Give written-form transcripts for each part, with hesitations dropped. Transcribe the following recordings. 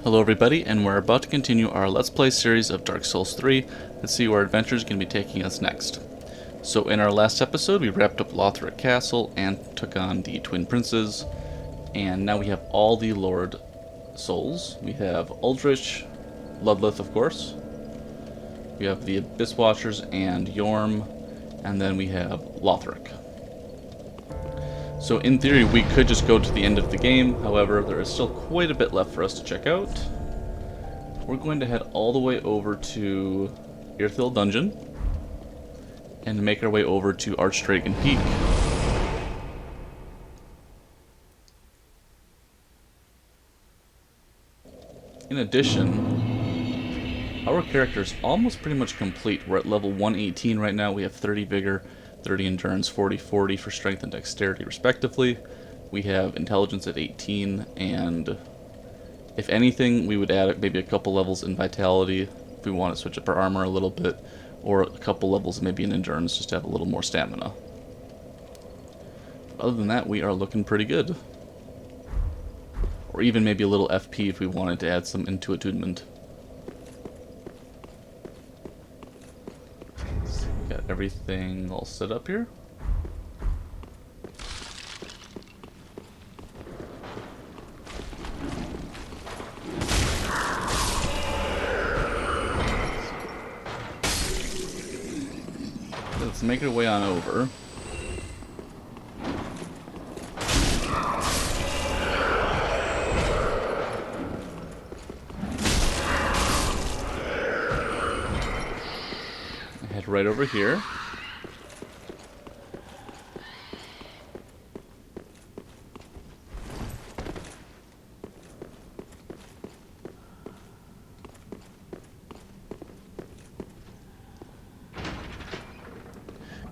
Hello everybody, and we're about to continue our Let's Play series of Dark Souls 3 and see where adventures can be taking us next. So in our last episode, we wrapped up Lothric Castle and took on the Twin Princes, and now we have all the Lord Souls. We have Uldrich, Ludleth of course, we have the Abyss Watchers and Yorm, and then we have Lothric. So in theory, we could just go to the end of the game. However, there is still quite a bit left for us to check out. We're going to head all the way over to Irithil Dungeon and make our way over to Archdragon Peak. In addition, our character is almost pretty much complete. We're at level 118 right now. We have 30 Vigor, 30 Endurance, 40 for Strength and Dexterity respectively. We have Intelligence at 18, and if anything, we would add maybe a couple levels in Vitality if we want to switch up our armor a little bit, or a couple levels maybe in Endurance just to have a little more stamina. Other than that, we are looking pretty good. Or even maybe a little FP if we wanted to add some into attunement. Got everything all set up here. Let's make our way on over. Head right over here.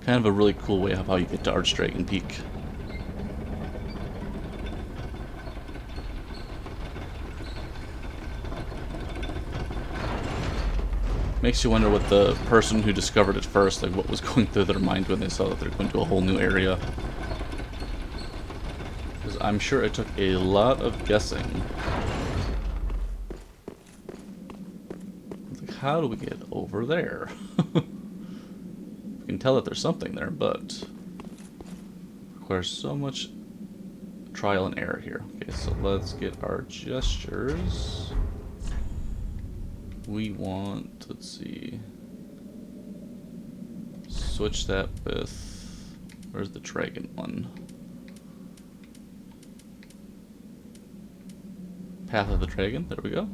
Kind of a really cool way of how you get to Archdragon Peak. Makes you wonder what the person who discovered it first, like what was going through their mind when they saw that they're going to a whole new area. Because I'm sure it took a lot of guessing. Like, how do we get over there? We can tell that there's something there, but requires so much trial and error here. Okay, so let's get our gestures. We want, let's see, switch that with, where's the dragon one? Path of the Dragon, there we go.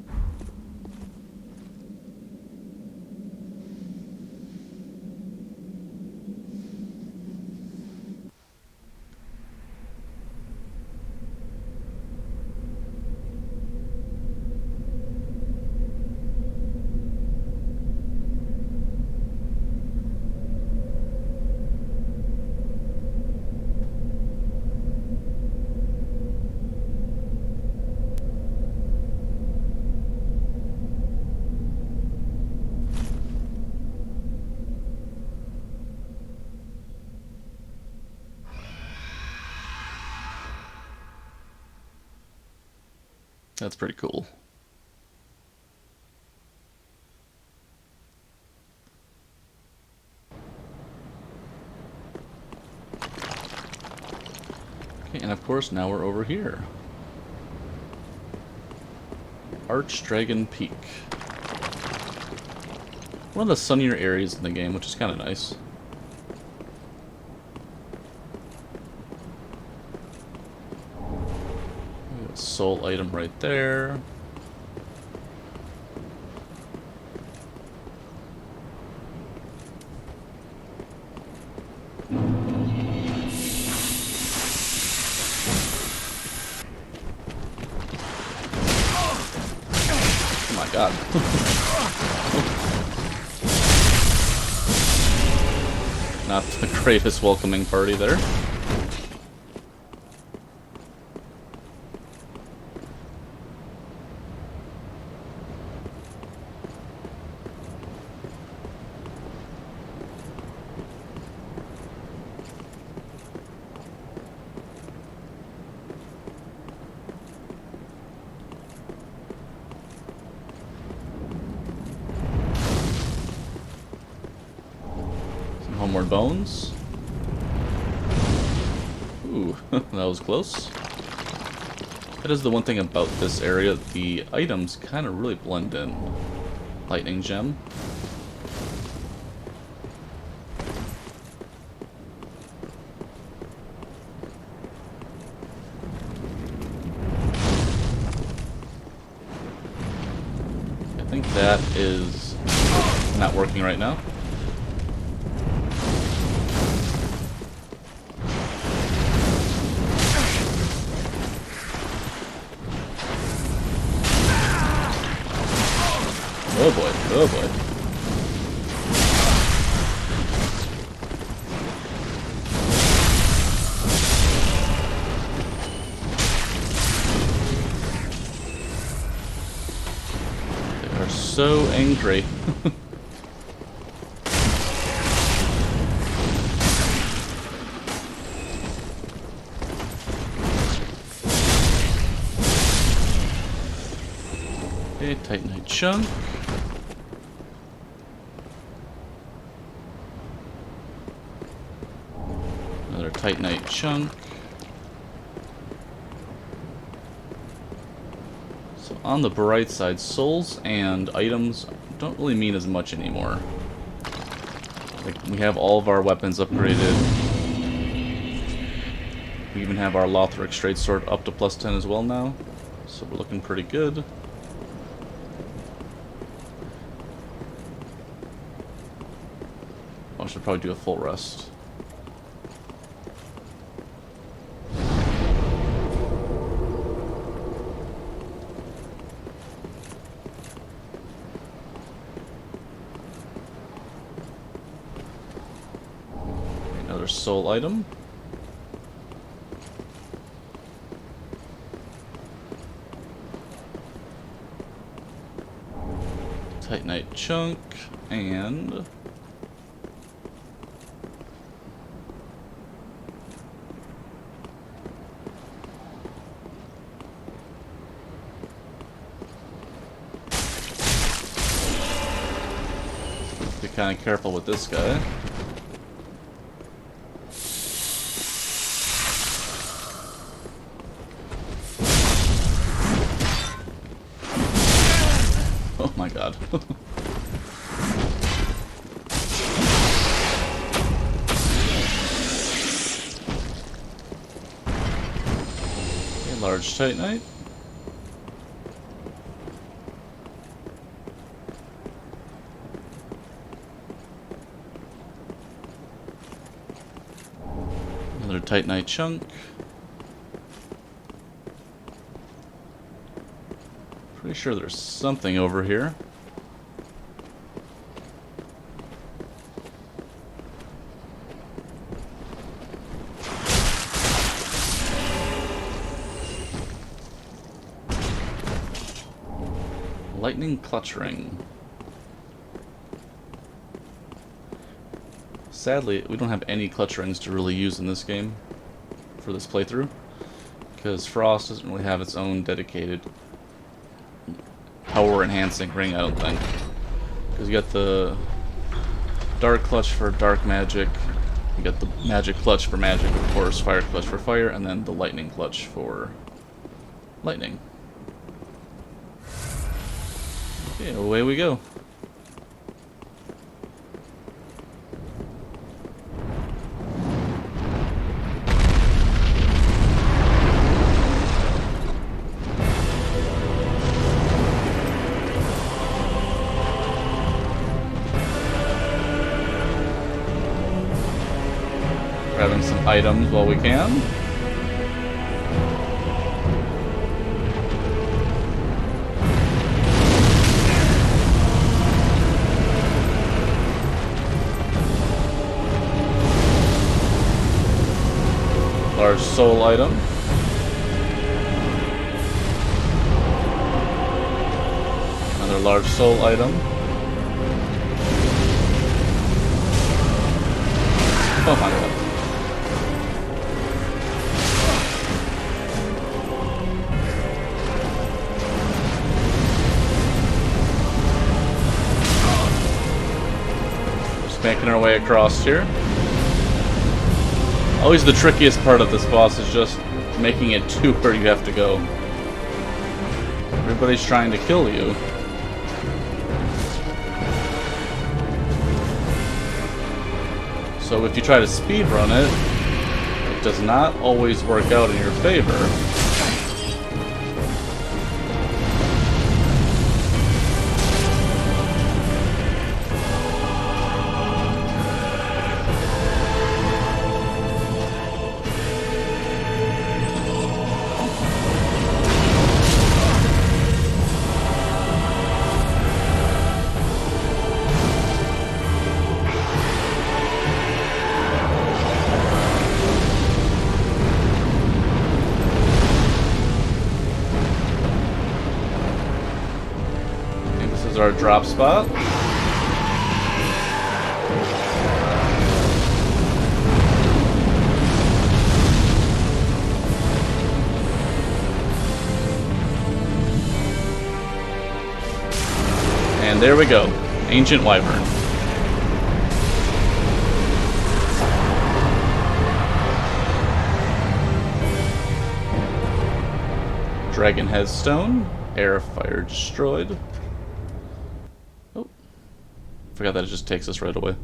That's pretty cool. Okay, and of course now we're over here. Archdragon Peak. One of the sunnier areas in the game, which is kind of nice. Soul item right there. Oh my god. Not the greatest welcoming party there. more bones. Ooh, that was close. That is the one thing about this area. The items kind of really blend in. Lightning gem. I think that is not working right now. Oh boy, oh boy. They are so angry. Okay, Titanite chunk. Another Titanite chunk. So on the bright side, souls and items don't really mean as much anymore. Like, we have all of our weapons upgraded. We even have our Lothric straight sword up to +10 as well now. So we're looking pretty good. I should probably do a full rest. Another soul item. Titanite chunk and be kind of careful with this guy. Oh my god. Okay, large Titanite. Another Titanite chunk. Pretty sure there's something over here. Lightning clutch ring. Sadly, we don't have any clutch rings to really use in this game for this playthrough, because Frost doesn't really have its own dedicated power enhancing ring, I don't think. Because you got the dark clutch for dark magic, you got the magic clutch for magic, of course, fire clutch for fire, and then the lightning clutch for lightning. Okay, away we go. Grabbing some items while we can. Large soul item. Another large soul item. Oh my god. Just making our way across here. Always the trickiest part of this boss is just making it to where you have to go. Everybody's trying to kill you. So if you try to speedrun it, it does not always work out in your favor. Our drop spot. And there we go. Ancient Wyvern. Dragon Headstone. Air Fire destroyed. Forgot that it just takes us right away.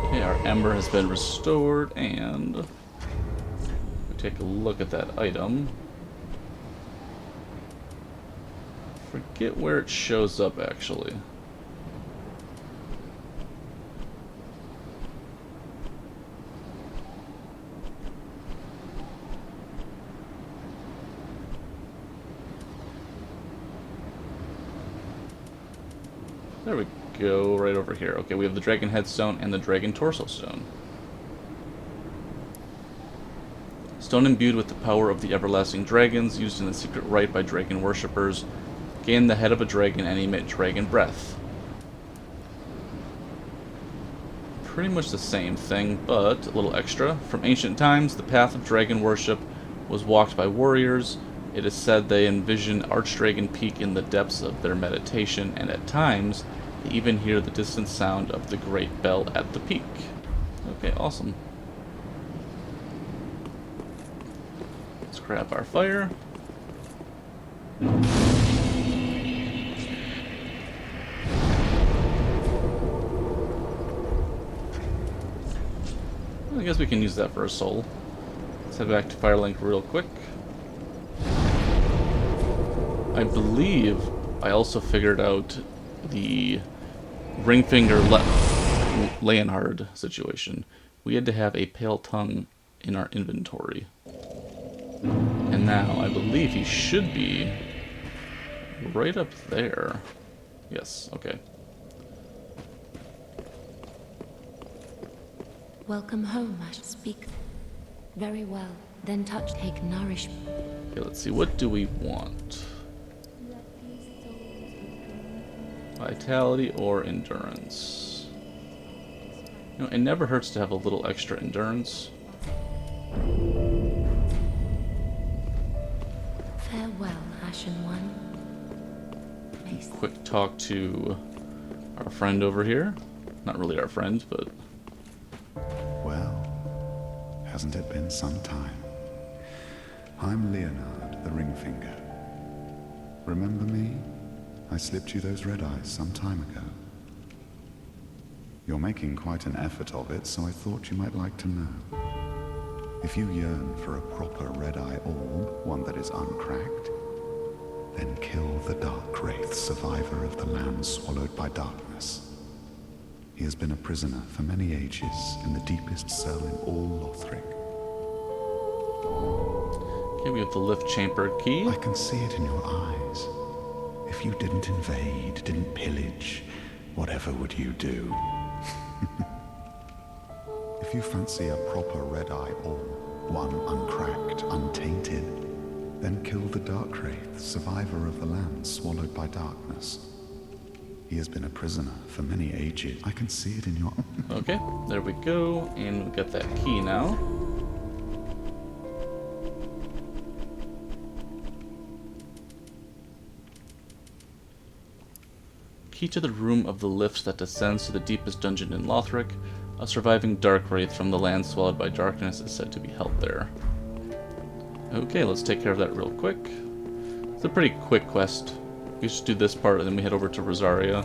Okay, our ember has been restored, and we take a look at that item. Forget where it shows up actually. There we go, right over here. Okay, we have the Dragon Headstone and the Dragon Torso Stone. Stone imbued with the power of the everlasting dragons, used in the secret rite by dragon worshippers. Gain the head of a dragon and emit dragon breath. Pretty much the same thing, but a little extra. From ancient times, the path of dragon worship was walked by warriors. It is said they envision Archdragon Peak in the depths of their meditation, and at times, they even hear the distant sound of the great bell at the peak. Okay, awesome. Let's grab our fire. I guess we can use that for a soul. Let's head back to Firelink real quick. I believe I also figured out the Ringfinger Leonhard situation. We had to have a pale tongue in our inventory. And now I believe he should be right up there. Yes, okay. Welcome home, I speak. Very well. Then take nourishment. Okay, let's see. What do we want? Vitality or endurance? You know, it never hurts to have a little extra endurance. Farewell, Ashen One. Quick talk to our friend over here. Not really our friend, but... Well, hasn't it been some time? I'm Leonhard, the Ringfinger. Remember me? I slipped you those red eyes some time ago. You're making quite an effort of it, so I thought you might like to know. If you yearn for a proper red-eye orb, one that is uncracked, then kill the Dark Wraith, survivor of the land swallowed by darkness. He has been a prisoner for many ages in the deepest cell in all Lothric. Okay, we have the lift chamber key. I can see it in your eyes. If you didn't invade, didn't pillage, whatever would you do? If you fancy a proper red-eye orb, one uncracked, untainted, then kill the Dark Wraith, survivor of the land swallowed by darkness. He has been a prisoner for many ages. I can see it in your... Okay, there we go, and we got that key now. Key to the room of the lift that descends to the deepest dungeon in Lothric. A surviving dark wraith from the land swallowed by darkness is said to be held there. Okay, let's take care of that real quick. It's a pretty quick quest. We just do this part and then we head over to Rosaria.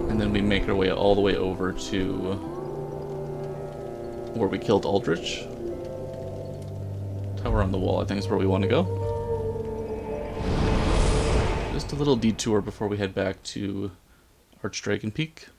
And then we make our way all the way over to where we killed Aldrich. Tower on the wall, I think is where we want to go. Just a little detour before we head back to Archdragon Peak.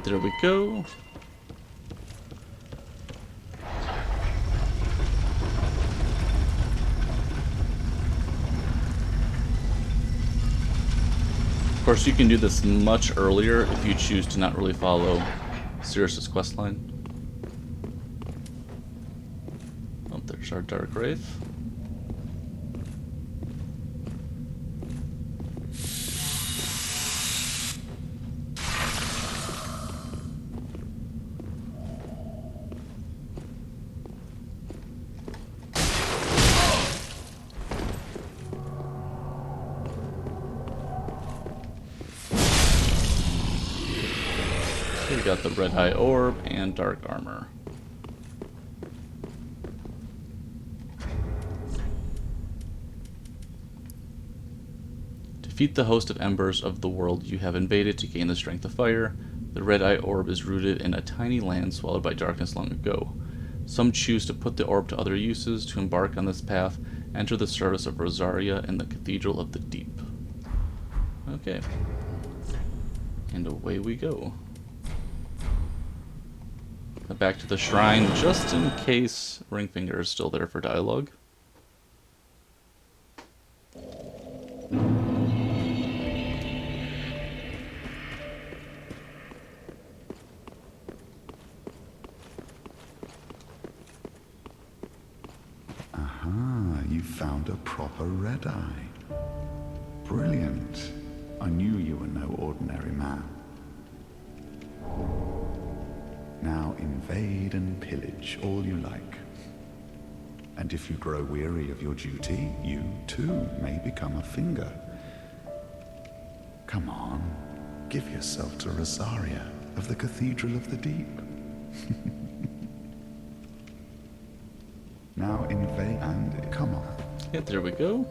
There we go. Of course, you can do this much earlier if you choose to not really follow Sirius's questline. Oh, there's our Dark Wraith. We got the Red Eye Orb and Dark Armor. Defeat the host of embers of the world you have invaded to gain the strength of fire. The Red Eye Orb is rooted in a tiny land swallowed by darkness long ago. Some choose to put the orb to other uses. To embark on this path, enter the service of Rosaria in the Cathedral of the Deep. Okay. And away we go. Back to the shrine, just in case Ringfinger is still there for dialogue. Aha, you found a proper red eye. Brilliant. I knew you were no ordinary man. Now invade and pillage all you like. And if you grow weary of your duty, you too may become a finger. Come on, give yourself to Rosaria of the Cathedral of the Deep. Now invade and come on. Yeah, there we go.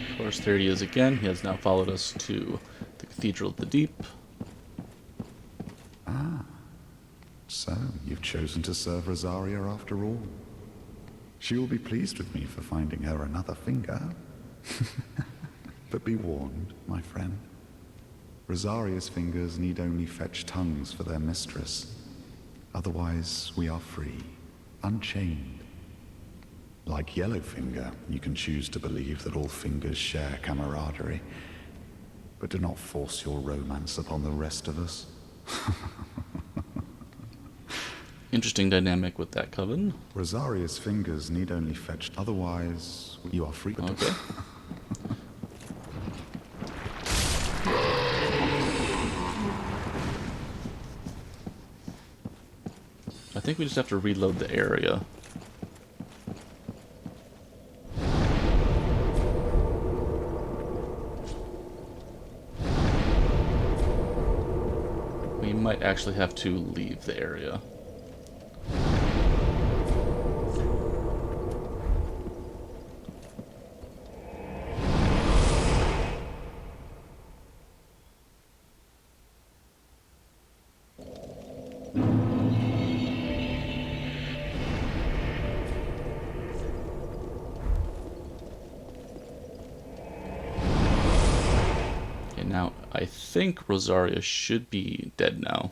Of course, there he is again. He has now followed us to the Cathedral of the Deep. Ah, so you've chosen to serve Rosaria after all. She will be pleased with me for finding her another finger. But be warned, my friend. Rosaria's fingers need only fetch tongues for their mistress. Otherwise, we are free, unchained. Like Yellowfinger, you can choose to believe that all fingers share camaraderie, but do not force your romance upon the rest of us. Interesting dynamic with that coven. Rosaria's fingers need only fetch, otherwise you are free. Okay. think we just have to reload the area. We might actually have to leave the area. Now, I think Rosaria should be dead now.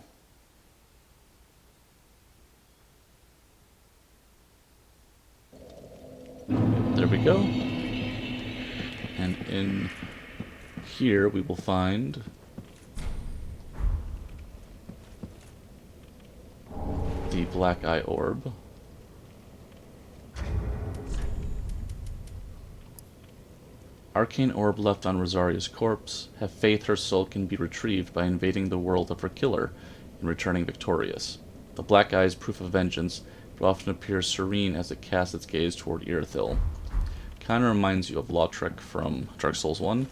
There we go. And in here we will find the Black Eye Orb. Arcane orb left on Rosaria's corpse. Have faith her soul can be retrieved by invading the world of her killer and returning victorious. The black eye's proof of vengeance, but often appears serene as it casts its gaze toward Irithyll. Kind of reminds you of Lautrec from Dark Souls 1.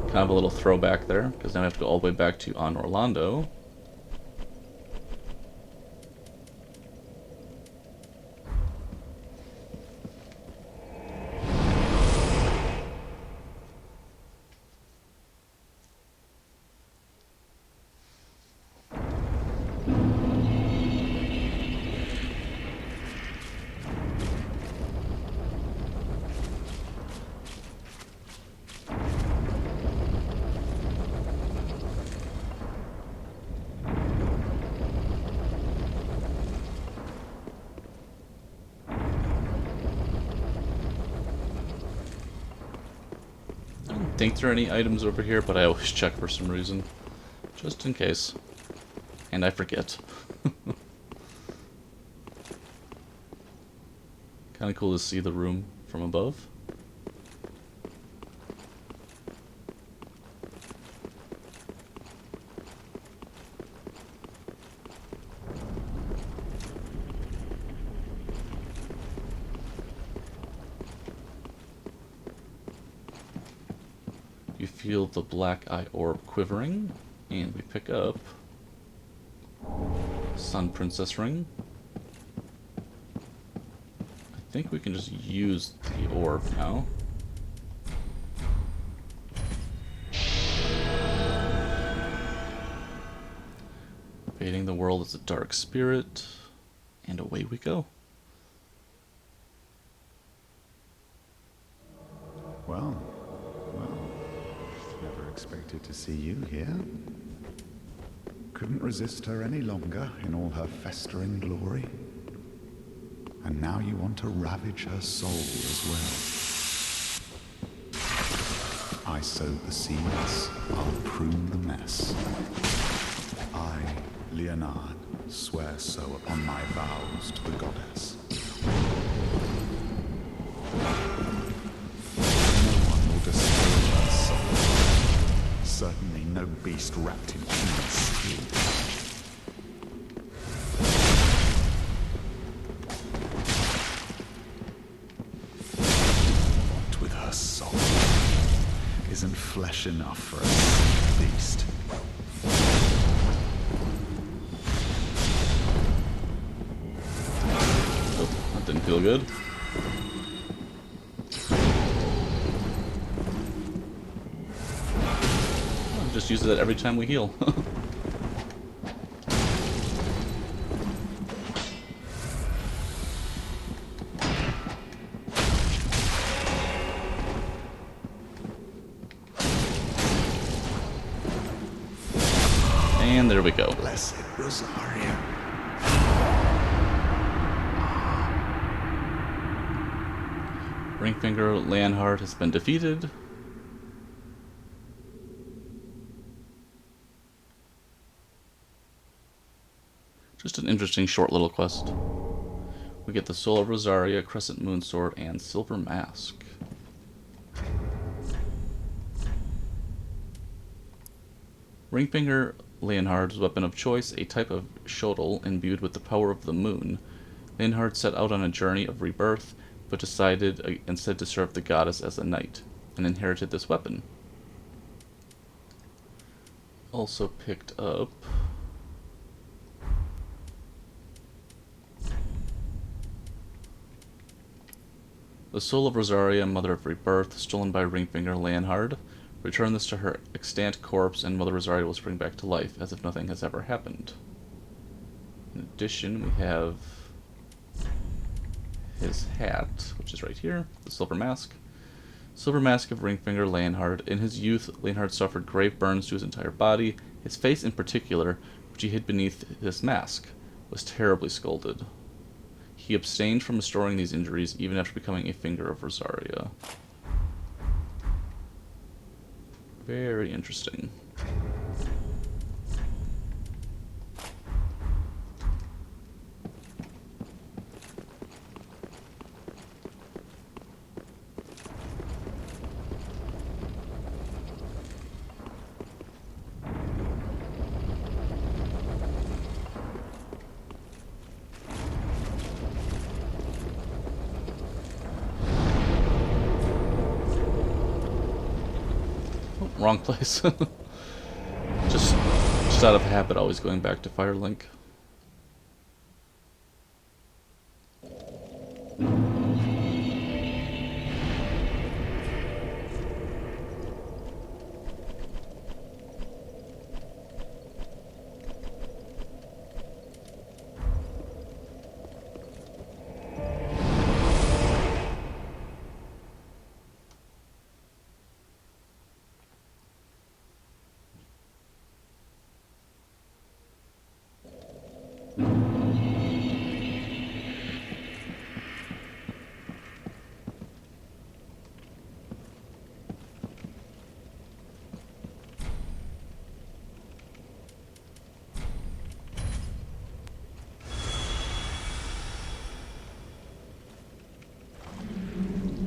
Kind of a little throwback there, because now we have to go all the way back to An Orlando. I don't think there are any items over here, but I always check for some reason. Just in case. And I forget. Kinda cool to see the room from above. You feel the black eye orb quivering, and we pick up Sun Princess Ring. I think we can just use the orb now. Invading the world as a dark spirit, and away we go. Well, never expected to see you here. Couldn't resist her any longer in all her festering glory. And now you want to ravage her soul as well. I sowed the seeds, I'll prune the mess. I, Leonard, swear so upon my vows to the goddess. Certainly no beast wrapped in human skin. What with her soul isn't flesh enough for a beast. Oh, that didn't feel good. Just use it every time we heal. And there we go. Blessed Rosaria. Ringfinger Leonhard has been defeated. Just an interesting short little quest. We get the Soul of Rosaria, Crescent Moon Sword, and Silver Mask. Ringfinger Leonhard's weapon of choice, a type of shotl imbued with the power of the moon. Leonhard set out on a journey of rebirth, but decided instead to serve the goddess as a knight, and inherited this weapon. Also picked up the soul of Rosaria, Mother of Rebirth, stolen by Ringfinger Leonhard. Return this to her extant corpse, and Mother Rosaria will spring back to life, as if nothing has ever happened. In addition, we have his hat, which is right here, the Silver Mask. Silver Mask of Ringfinger Leonhard. In his youth, Leonhard suffered grave burns to his entire body. His face in particular, which he hid beneath this mask, was terribly scalded. He abstained from restoring these injuries even after becoming a Finger of Rosaria. Very interesting. Wrong place. just out of habit, always going back to Firelink.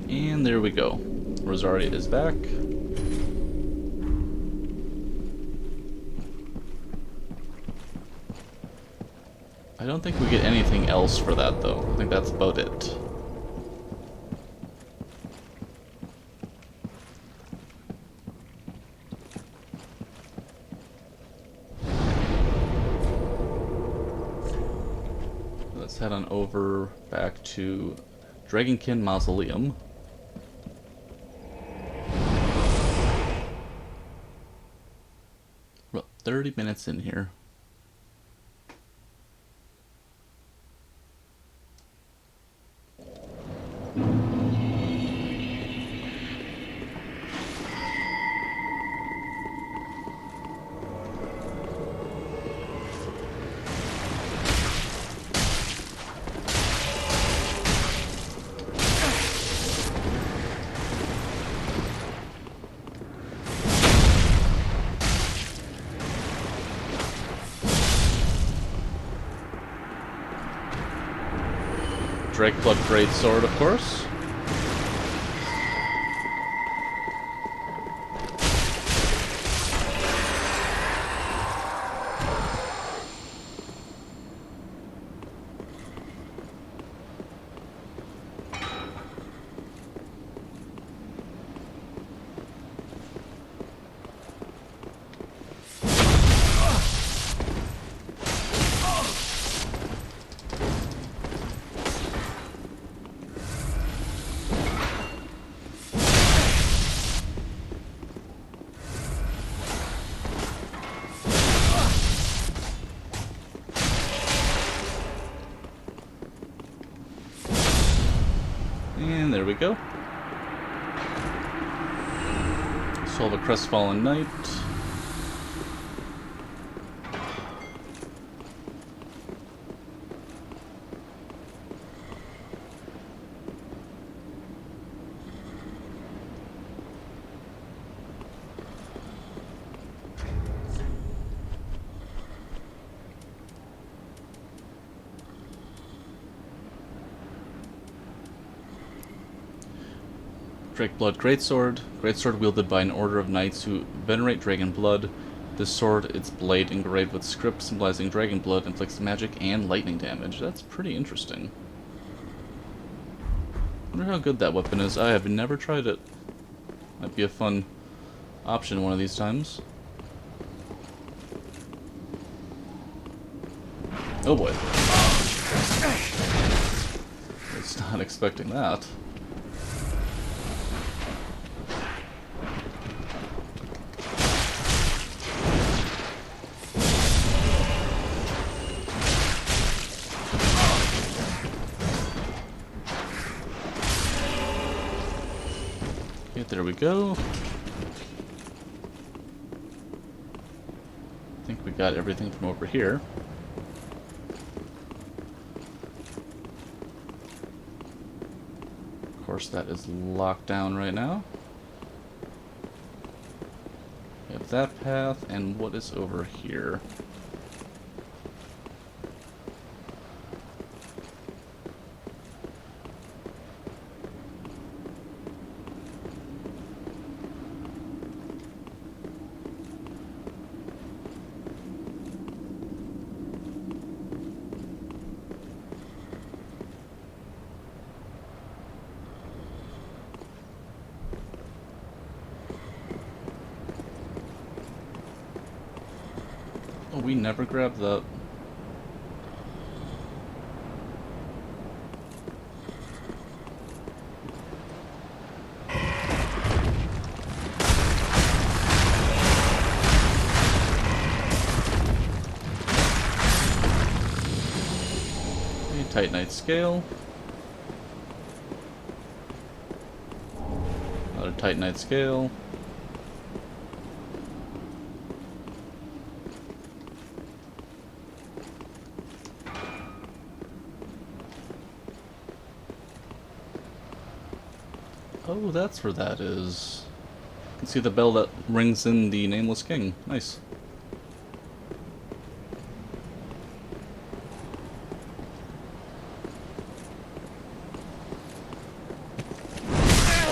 And there we go. Rosaria is back. I don't think we get anything else for that, though. I think that's about it. Let's head on over back to Dragonkin Mausoleum. We're about 30 minutes in here. Drakeblood Greatsword, of course. And there we go. Solve a crestfallen knight. Drakeblood Greatsword. Greatsword wielded by an order of knights who venerate dragon blood. This sword, its blade engraved with script symbolizing dragon blood, inflicts magic and lightning damage. That's pretty interesting. I wonder how good that weapon is. I have never tried it. Might be a fun option one of these times. Oh boy. Was not expecting that. Okay, there we go. I think we got everything from over here. Of course, that is locked down right now. We have that path, and what is over here? Oh, we never grabbed that. Okay, Titanite scale. Another Titanite scale. Oh, that's where that is. You can see the bell that rings in the Nameless King. Nice.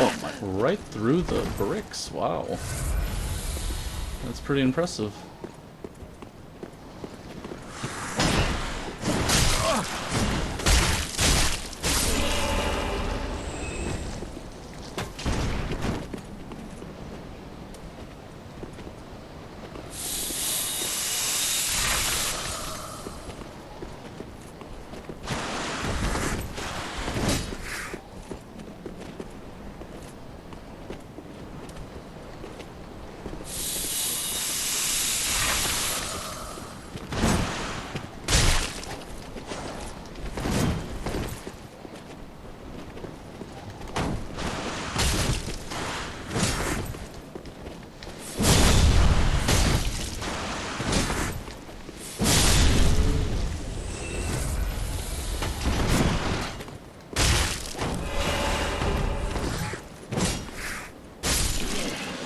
Oh my, right through the bricks. Wow. That's pretty impressive.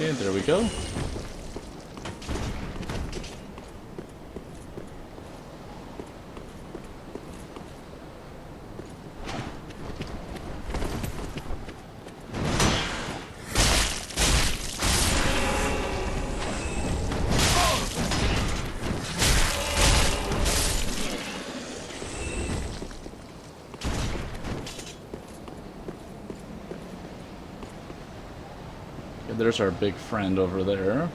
Okay, there we go. Okay, there's our big friend over there.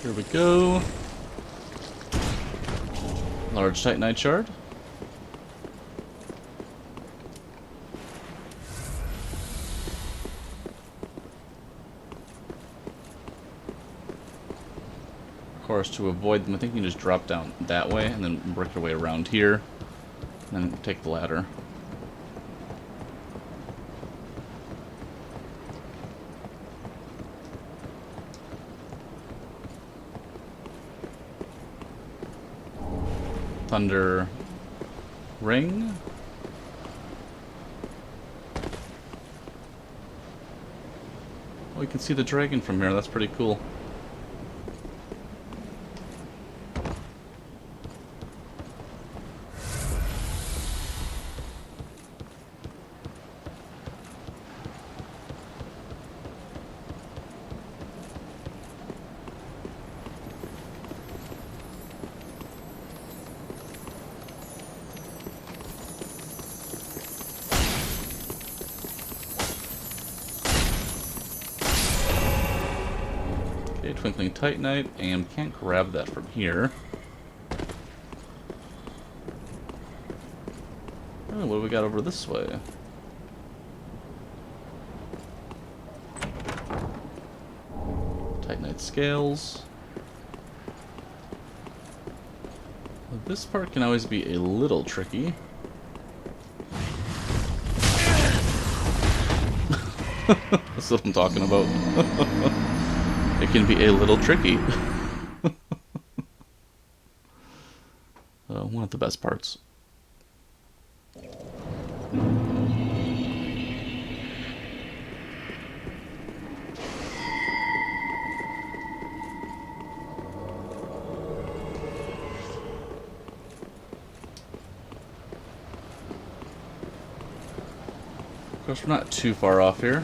Here we go. Large Titanite shard. Of course, to avoid them, I think you can just drop down that way and then work your way around here. And then take the ladder. Thunder ring. Oh, you can see the dragon from here. That's pretty cool. Twinkling Titanite, and can't grab that from here. Oh, what do we got over this way? Titanite scales. Well, this part can always be a little tricky. That's what I'm talking about. It can be a little tricky. One of the best parts. Of course, we're not too far off here.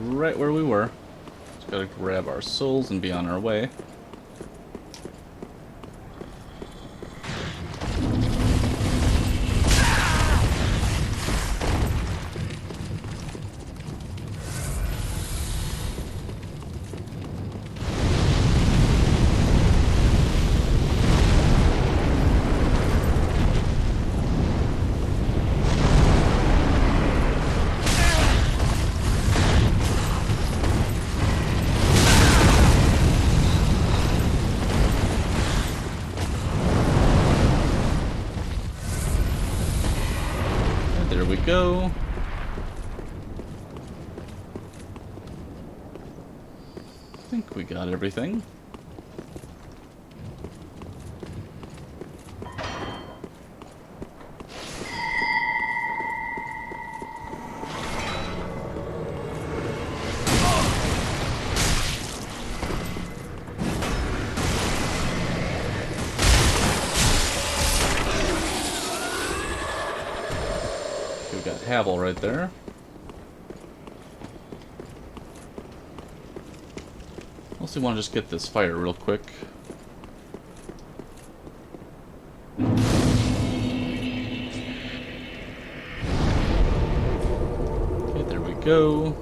Right where we were. Just gotta grab our souls and be on our way. There we go. I think we got everything. We got Havel right there. Also want to just get this fire real quick. Okay, there we go.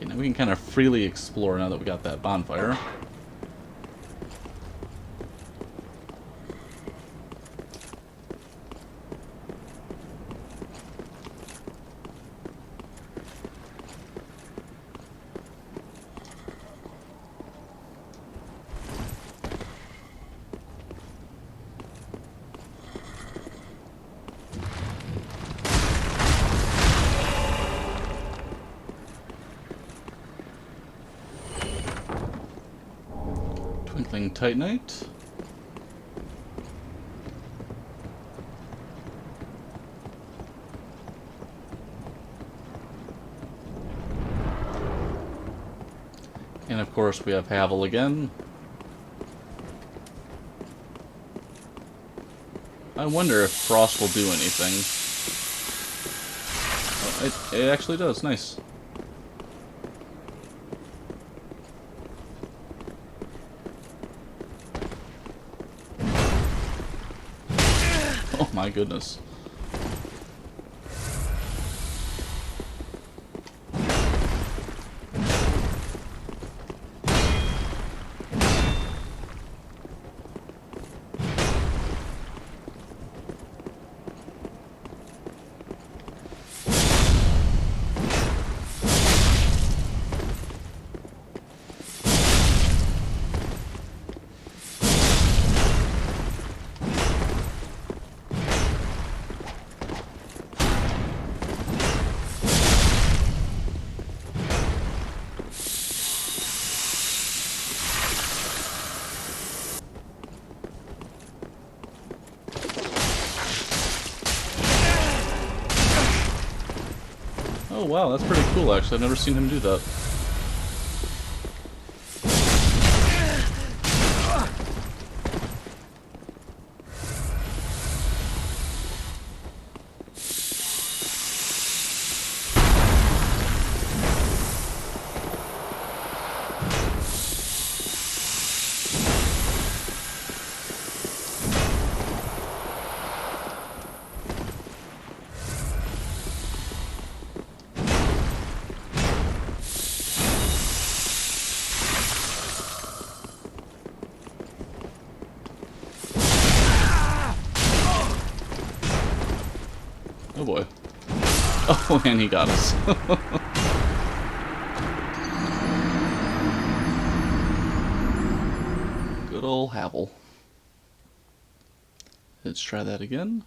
Now we can kind of freely explore now that we got that bonfire. Twinkling Titanite. And of course we have Havel again. I wonder if Frost will do anything. It actually does. Nice. Oh my goodness. Oh wow, that's pretty cool actually. I've never seen him do that. Oh boy. Oh, and he got us. Good old Havel. Let's try that again.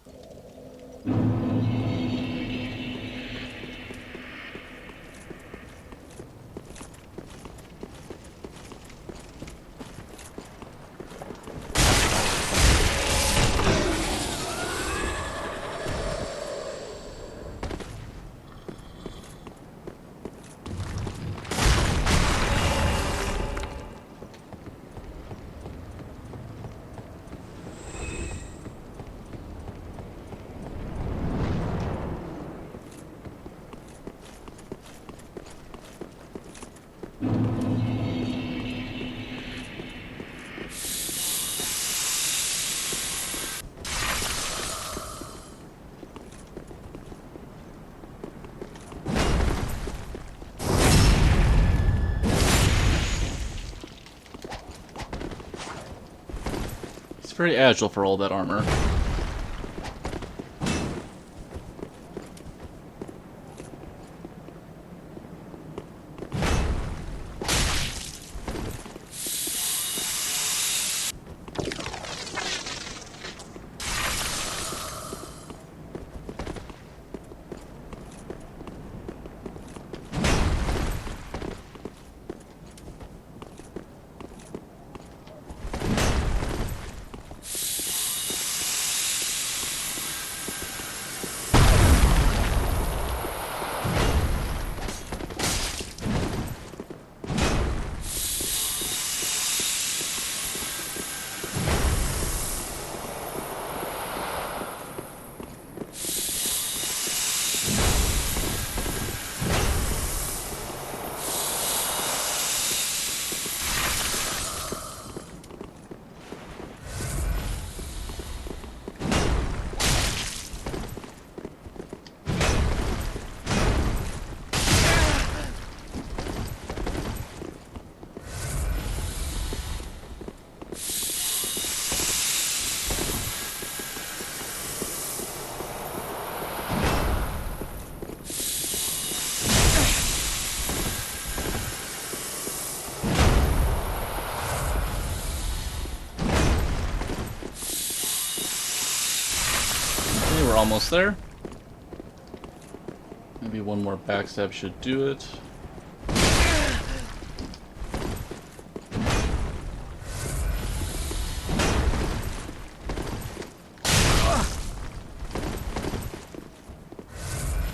He's very agile for all that armor. We're almost there. Maybe one more backstab should do it.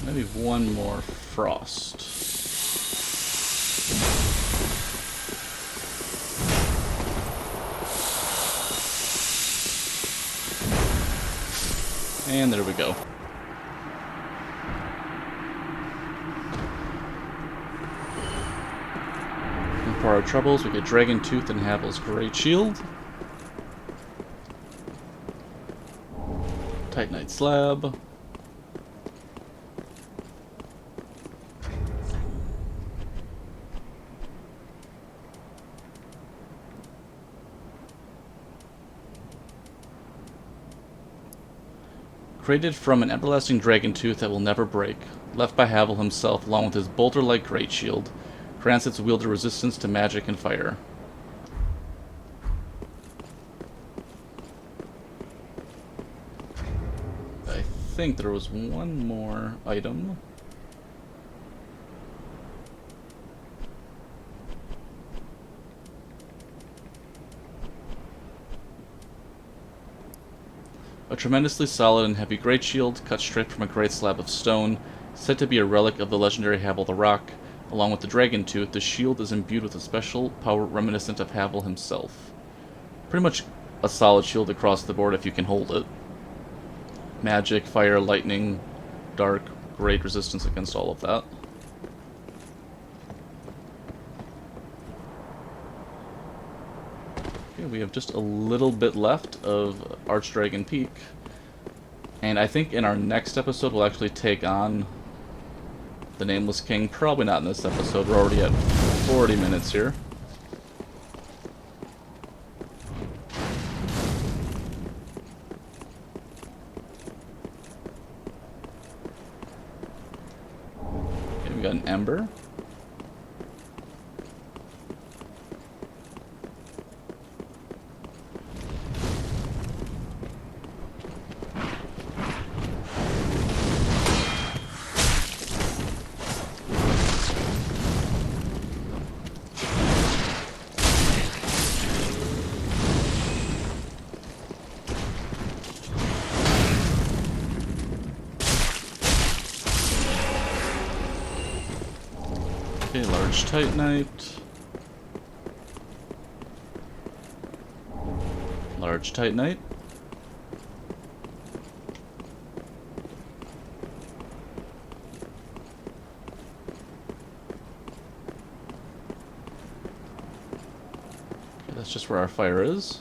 Maybe one more frost. And there we go. our troubles, we get Dragon Tooth and Havel's Great Shield. Titanite Slab. Created from an everlasting dragon tooth that will never break, left by Havel himself along with his boulder-like great shield, grants its wielder resistance to magic and fire. I think there was one more item. A tremendously solid and heavy great shield, cut straight from a great slab of stone, said to be a relic of the legendary Havel the Rock. Along with the dragon tooth, the shield is imbued with a special power reminiscent of Havel himself. Pretty much a solid shield across the board if you can hold it. Magic, fire, lightning, dark, great resistance against all of that. Okay, we have just a little bit left of Archdragon Peak. And I think in our next episode we'll actually take on the Nameless King. Probably not in this episode, we're already at 40 minutes here. Okay, we got an Ember. Okay, large Titanite. Large Titanite. Okay, that's just where our fire is.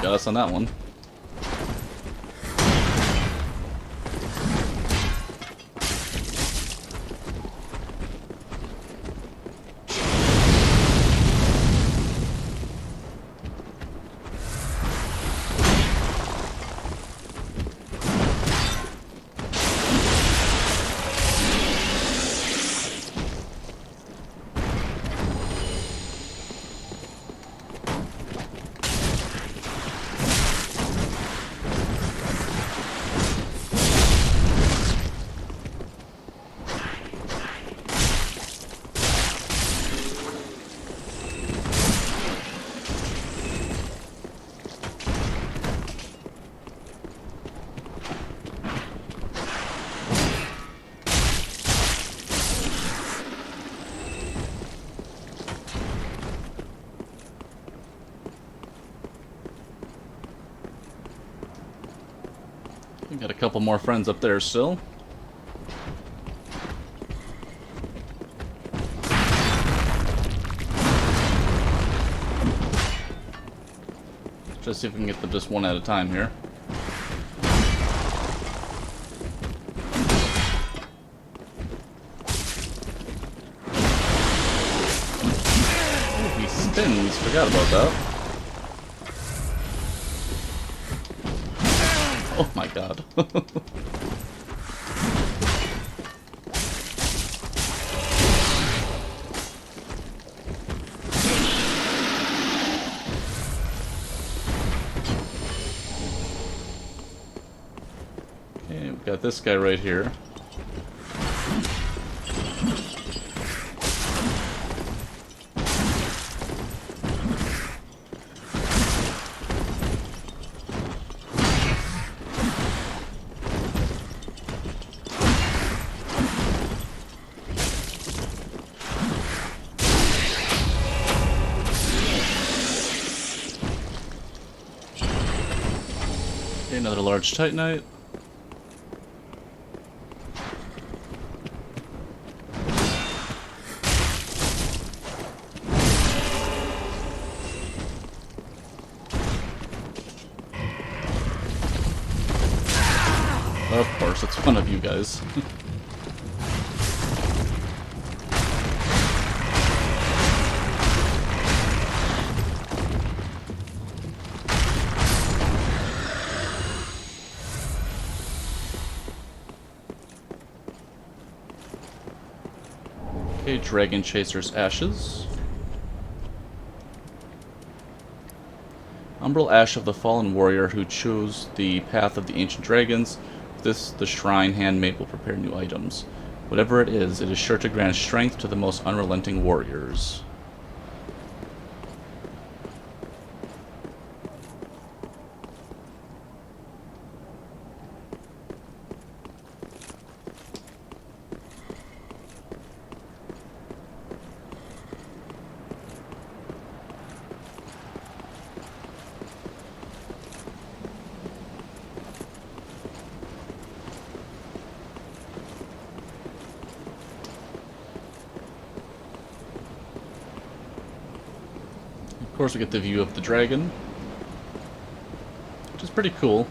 Got us on that one. We got a couple more friends up there still. Just see if we can get them just one at a time here. Oh, he spins. Forgot about that. Oh my god. Okay, we've got this guy right here. Okay, another large Titanite. Of course, it's one of you guys. Okay, Dragon Chaser's Ashes. Umbral Ash of the Fallen Warrior who chose the path of the ancient dragons. With this, the shrine handmaid will prepare new items. Whatever it is sure to grant strength to the most unrelenting warriors. Of course, we get the view of the dragon, which is pretty cool.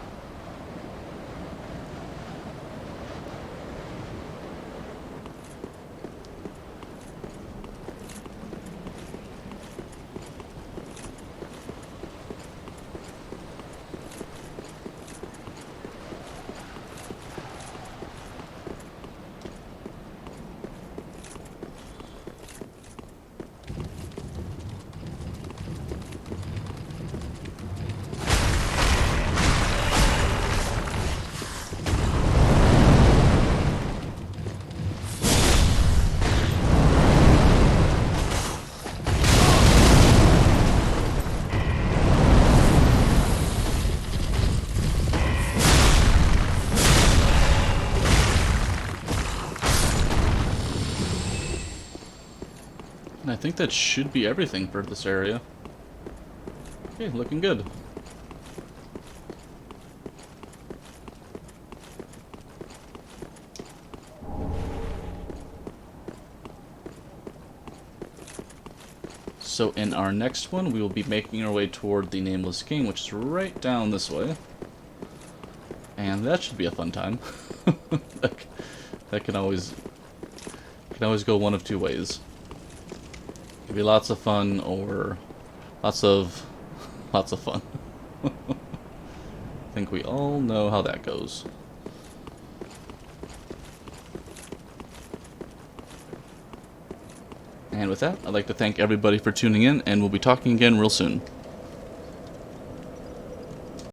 And I think that should be everything for this area. Okay, looking good. So in our next one, we will be making our way toward the Nameless King, which is right down this way. And that should be a fun time. that can always go one of two ways. Could be lots of fun or lots of fun. I think we all know how that goes. And with that, I'd like to thank everybody for tuning in, and we'll be talking again real soon.